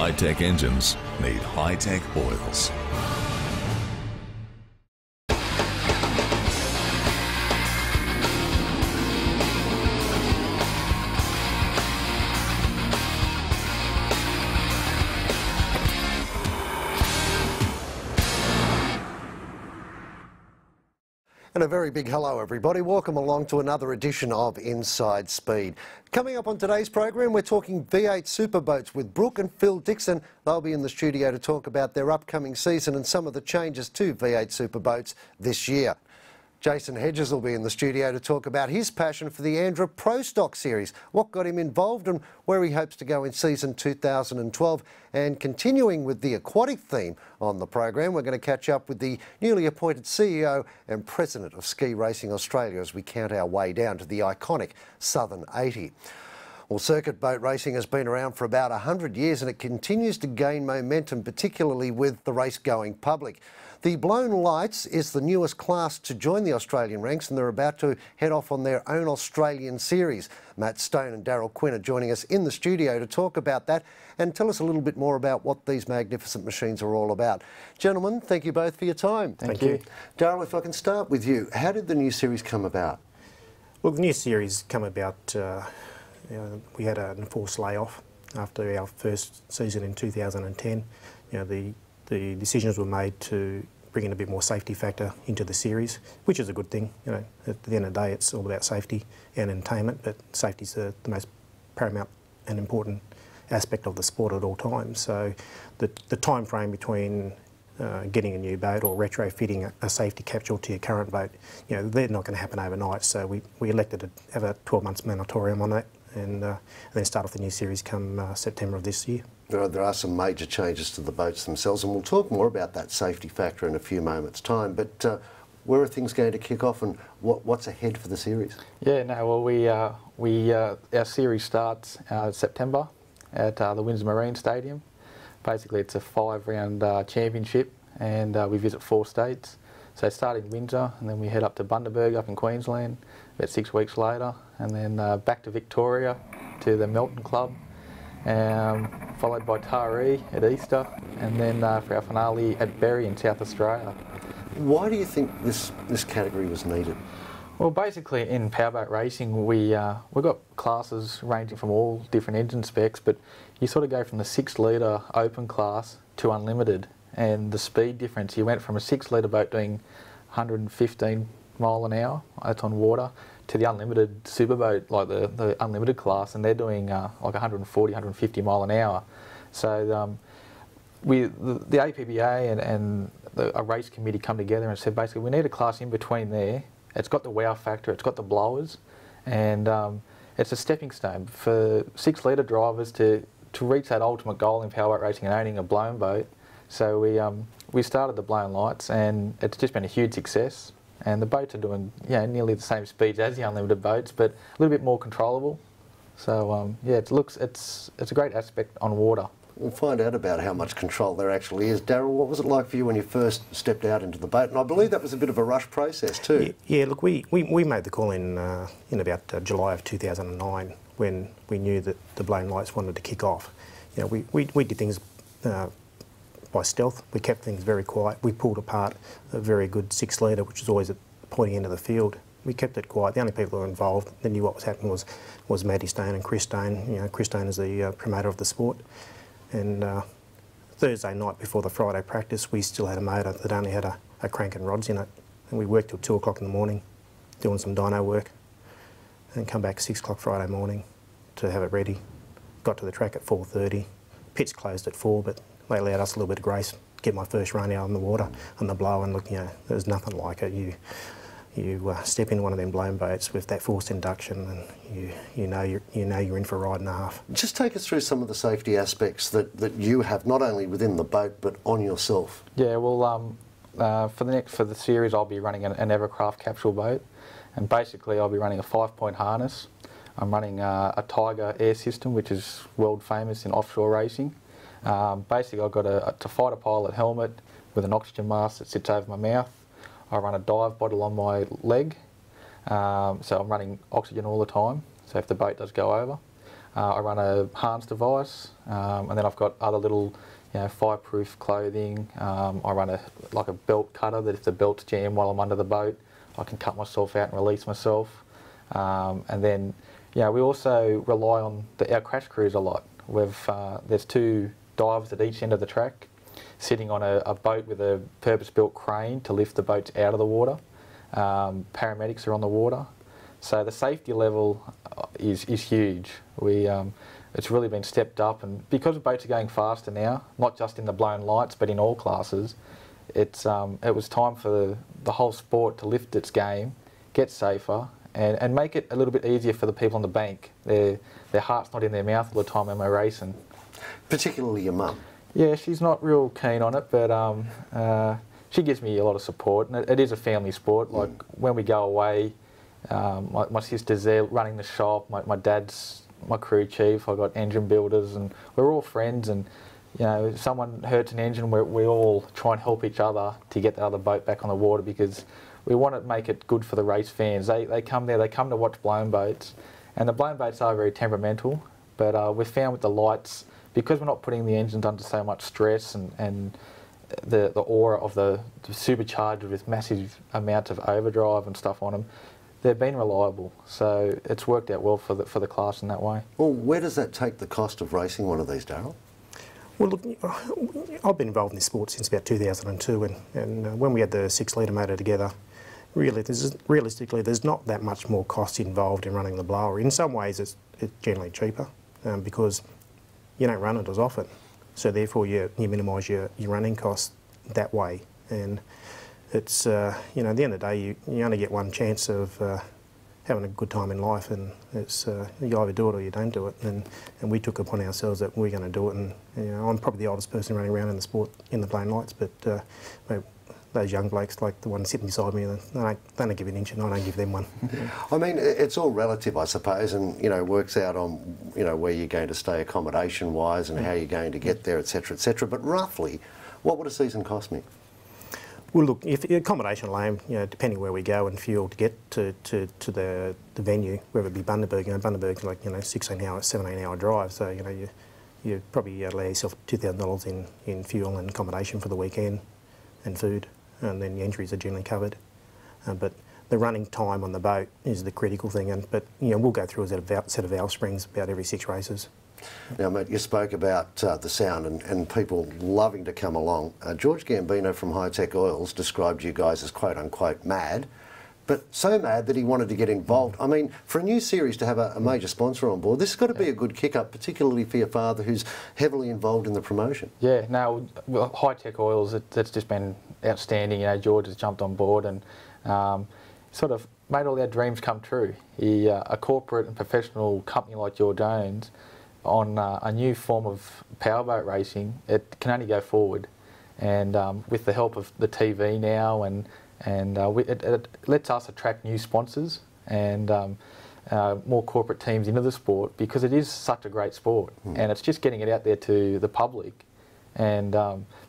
High-tech engines need high-tech oils. And a very big hello everybody, welcome along to another edition of Inside Speed. Coming up on today's program we're talking V8 superboats with Brooke and Phil Dixon. They'll be in the studio to talk about their upcoming season and some of the changes to V8 superboats this year. Jason Hedges will be in the studio to talk about his passion for the Andra Pro Stock Series, what got him involved and where he hopes to go in season 2012. And continuing with the aquatic theme on the program, we're going to catch up with the newly appointed CEO and President of Ski Racing Australia as we count our way down to the iconic Southern 80. Well, circuit boat racing has been around for about 100 years and it continues to gain momentum, particularly with the race-going public. The Blown Lights is the newest class to join the Australian ranks and they're about to head off on their own Australian series. Matt Stone and Darryl Quinn are joining us in the studio to talk about that and tell us a little bit more about what these magnificent machines are all about. Gentlemen, thank you both for your time. Thank you. Darryl, if I can start with you, how did the new series come about? Well, the new series come about, we had an enforced layoff after our first season in 2010. The decisions were made to bring in a bit more safety factor into the series, which is a good thing. At the end of the day, it's all about safety and entertainment, but safety is the most paramount and important aspect of the sport at all times. So the time frame between getting a new boat or retrofitting a safety capsule to your current boat, they're not going to happen overnight. So we elected to have a 12 months moratorium on that and then start off the new series come September of this year. There are some major changes to the boats themselves and we'll talk more about that safety factor in a few moments' time, but where are things going to kick off and what's ahead for the series? Yeah, no, well our series starts September at the Windsor Marine Stadium. Basically it's a 5-round championship and we visit 4 states. So start in Windsor and then we head up to Bundaberg up in Queensland about 6 weeks later and then back to Victoria to the Melton Club. Followed by Taree at Easter, and then for our finale at Berry in South Australia. Why do you think this category was needed? Well, basically in powerboat racing we've got classes ranging from all different engine specs, but you sort of go from the 6 litre open class to unlimited, and the speed difference, you went from a 6 litre boat doing 115 mile an hour, that's on water, to the unlimited superboat, like the unlimited class, and they're doing like 140, 150 mile an hour. So the APBA and a race committee come together and said basically we need a class in between there. It's got the wow factor, it's got the blowers, and it's a stepping stone for 6 litre drivers to reach that ultimate goal in powerboat racing and owning a blown boat. So we started the Blown Lights and it's just been a huge success. And the boats are doing nearly the same speeds as the unlimited boats, but a little bit more controllable. So it's a great aspect on water. We'll find out about how much control there actually is. Darryl, what was it like for you when you first stepped out into the boat? And I believe that was a bit of a rush process too. Yeah, look, we made the call in about July of 2009 when we knew that the Blown Lights wanted to kick off. We did things by stealth. We kept things very quiet. We pulled apart a very good 6 litre, which was always at the pointy end of the field. We kept it quiet. The only people who were involved that knew what was happening was Matty Stone and Chris Stone. Chris Stone is the promoter of the sport. And Thursday night before the Friday practice, we still had a motor that only had a crank and rods in it. And we worked till 2 o'clock in the morning doing some dyno work and come back 6 o'clock Friday morning to have it ready. Got to the track at 4:30. Pits closed at 4, but they allowed us a little bit of grace, get my first run out on the water, on the blow, and look, there's nothing like it. You step in one of them blown boats with that forced induction and you know you're in for a ride and a half. Just take us through some of the safety aspects that you have, not only within the boat, but on yourself. Yeah, well, for the series I'll be running an Evercraft capsule boat, and basically I'll be running a 5-point harness. I'm running a Tiger air system, which is world famous in offshore racing. Basically I've got a fighter pilot helmet with an oxygen mask that sits over my mouth. I run a dive bottle on my leg, so I'm running oxygen all the time, so if the boat does go over. I run a harness device, and then I've got other little, fireproof clothing. I run like a belt cutter that if the belt's jammed while I'm under the boat, I can cut myself out and release myself. And then, we also rely on our crash crews a lot. There's 2 divers at each end of the track, sitting on a boat with a purpose-built crane to lift the boats out of the water. Paramedics are on the water. So the safety level is huge. It's really been stepped up, and because boats are going faster now, not just in the blown lights but in all classes, it was time for the whole sport to lift its game, get safer, and make it a little bit easier for the people on the bank. Their heart's not in their mouth all the time when we're racing. Particularly your mum. Yeah, she's not real keen on it, but she gives me a lot of support, and it is a family sport. Like when we go away, my sister's there running the shop, my dad's my crew chief, I've got engine builders, and we're all friends, and if someone hurts an engine, we all try and help each other to get the other boat back on the water, because we want to make it good for the race fans. They come there, they come to watch blown boats, and the blown boats are very temperamental, but we've found with the lights, because we're not putting the engines under so much stress and the aura of the supercharger with massive amounts of overdrive and stuff on them, they've been reliable. So it's worked out well for the class in that way. Well, where does that take the cost of racing one of these, Darryl? Well, look, I've been involved in this sport since about 2002, and when we had the 6-litre motor together, realistically, there's not that much more cost involved in running the blower. In some ways, it's generally cheaper because you don't run it as often, so therefore you minimise your running costs that way. And it's at the end of the day, you only get one chance of having a good time in life, and it's you either do it or you don't do it. And we took upon ourselves that we're going to do it. And I'm probably the oldest person running around in the sport in the blown lights, but those young blokes, like the one sitting beside me, they don't give an inch, and I don't give them one. I mean, it's all relative, I suppose, and works out on where you're going to stay accommodation-wise and how you're going to get there, etc., etc. But roughly, what would a season cost me? Well, look, if accommodation alone, depending where we go and fuel to get to the venue, whether it be Bundaberg, Bundaberg's like 16-hour, 17-hour drive, so you probably allow yourself $2,000 in fuel and accommodation for the weekend and food, and then the entries are generally covered. But the running time on the boat is the critical thing, but we'll go through a set of valve springs about every 6 races. Now, mate, you spoke about the sound and people loving to come along. George Gambino from High Tech Oils described you guys as quote-unquote mad, but so mad that he wanted to get involved. I mean, for a new series to have a major sponsor on board, this has got to be a good kick-up, particularly for your father, who's heavily involved in the promotion. Yeah, no, High Tech Oils, that's just been outstanding. George has jumped on board and sort of made all our dreams come true. A corporate and professional company like George owns, on a new form of powerboat racing, it can only go forward. And with the help of the TV now, and it lets us attract new sponsors and more corporate teams into the sport, because it is such a great sport, and it's just getting it out there to the public. And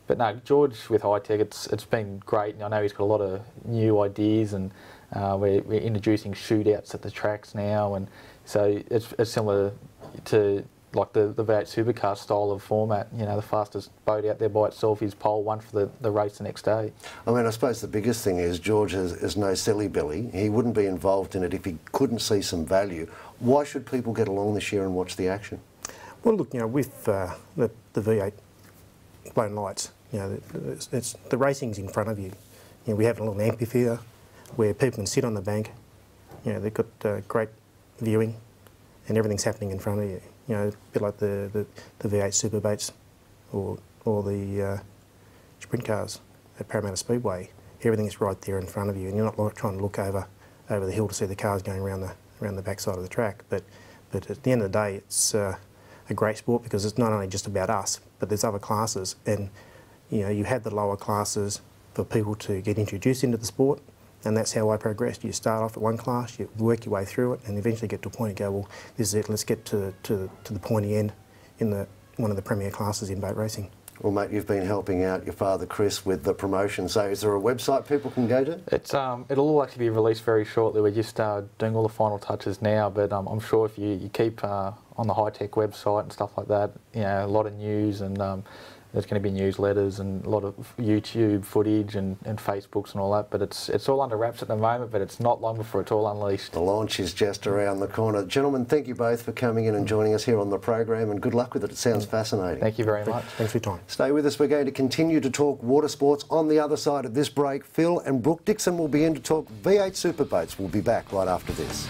but no, George with High Tech, it's been great. And I know he's got a lot of new ideas, and we're introducing shootouts at the tracks now, and so it's similar to like the V8 supercar style of format. The fastest boat out there by itself is pole one for the race the next day. I mean, I suppose the biggest thing is George is no silly Billy. He wouldn't be involved in it if he couldn't see some value. Why should people get along this year and watch the action? Well, look, with the V8 blown lights, the racing's in front of you. We have a little amphitheatre where people can sit on the bank. They've got great viewing, and everything's happening in front of you. A bit like the V8 super boats or the sprint cars at Parramatta Speedway. Everything is right there in front of you, and you're not trying to look over the hill to see the cars going around the backside of the track. But at the end of the day, it's a great sport, because it's not only just about us, but there's other classes, and you have the lower classes for people to get introduced into the sport. And that's how I progressed. You start off at one class, you work your way through it, and eventually get to a point and go, well, this is it, let's get to the pointy end in one of the premier classes in boat racing. Well, mate, you've been helping out your father, Chris, with the promotion. So is there a website people can go to? It's it'll all actually be released very shortly. We're just doing all the final touches now, but I'm sure if you keep on the high-tech website and stuff like that, you know, a lot of news, and there's going to be newsletters and a lot of YouTube footage and Facebooks and all that. But it's all under wraps at the moment, but it's not long before it's all unleashed. The launch is just around the corner. Gentlemen, thank you both for coming in and joining us here on the program, and good luck with it. It sounds fascinating. Thank you very much. Thanks for your time. Stay with us. We're going to continue to talk water sports. On the other side of this break, Phil and Brooke Dixon will be in to talk V8 Superboats. We'll be back right after this.